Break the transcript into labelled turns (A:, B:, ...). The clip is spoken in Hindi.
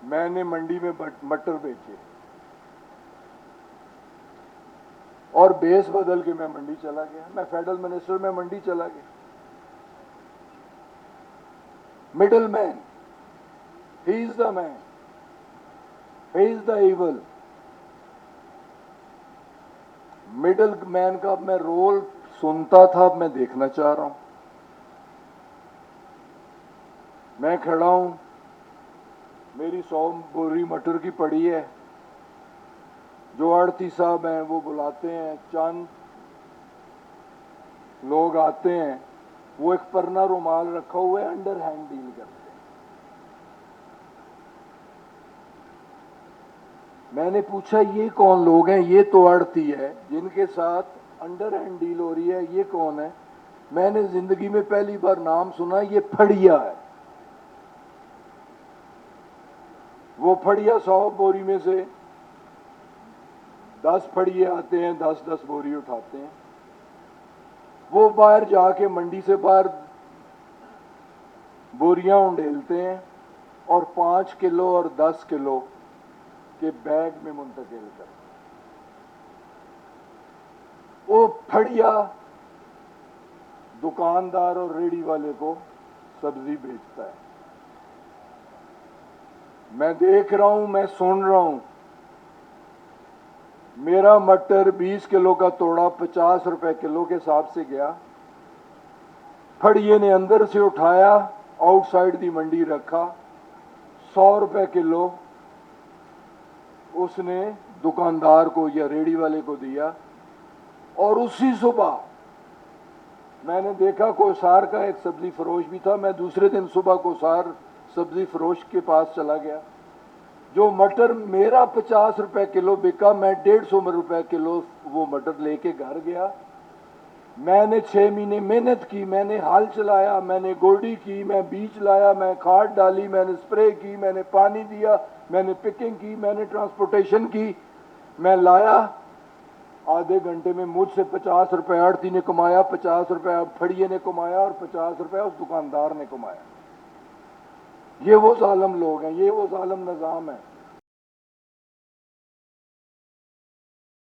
A: मैंने मंडी में मटर बेचे और बेस बदल के मैं मंडी चला गया। मैं फेडरल मिनिस्टर में मंडी चला गया। Middle man, he is the man, he is the evil. Middle man का मैं रोल सुनता था, अब मैं देखना चाह रहा हूं। मैं खड़ा हूं, मेरी 100 बोरी मटर की पड़ी है। जो आड़ती साहब हैं वो बुलाते हैं, चंद लोग आते हैं, वो एक परना रुमाल रखा हुआ है, अंडर हैंड डील करते हैं। मैंने पूछा ये कौन लोग हैं? ये तो आड़ती है जिनके साथ अंडर हैंड डील हो रही है, ये कौन है? मैंने जिंदगी में पहली बार नाम सुना, ये फड़िया है। वो फड़िया 100 बोरी में से 10 फड़िए आते हैं, 10-10 बोरी उठाते हैं। वो बाहर जाके मंडी से बाहर बोरियां उंडेलते हैं और 5 किलो और 10 किलो के बैग में मुंतकिल करते हैं। वो फड़िया दुकानदार और रेडी वाले को सब्जी बेचता है। मैं देख रहा हूं, मैं सुन रहा हूं। मेरा मटर 20 किलो का तोड़ा 50 रुपए किलो के हिसाब से गया। फड़िए ने अंदर से उठाया, आउटसाइड दी मंडी रखा, 100 रुपए किलो उसने दुकानदार को या रेडी वाले को दिया। और उसी सुबह मैंने देखा कोसार का एक सब्जी फरोश भी था। मैं दूसरे दिन सुबह कोसार सब्जी फरोश के पास चला गया। जो मटर मेरा 50 रुपए किलो बिका, मैं 150 रुपए किलो वो मटर लेके घर गया। मैंने 6 महीने मेहनत की, मैंने हाल चलाया, मैंने गोडी की, मैं बीज लाया, मैं खाद डाली, मैंने स्प्रे की, मैंने पानी दिया, मैंने पिकिंग की, मैंने ट्रांसपोर्टेशन की, मैं लाया। आधे घंटे में मुझसे 50 रुपए आड़ती ने कमाया, 50 रुपए फड़िए ने कमाया और 50 रुपए उस दुकानदार ने कमाया। ये वो जालिम लोग हैं, ये वो जालिम निजाम है।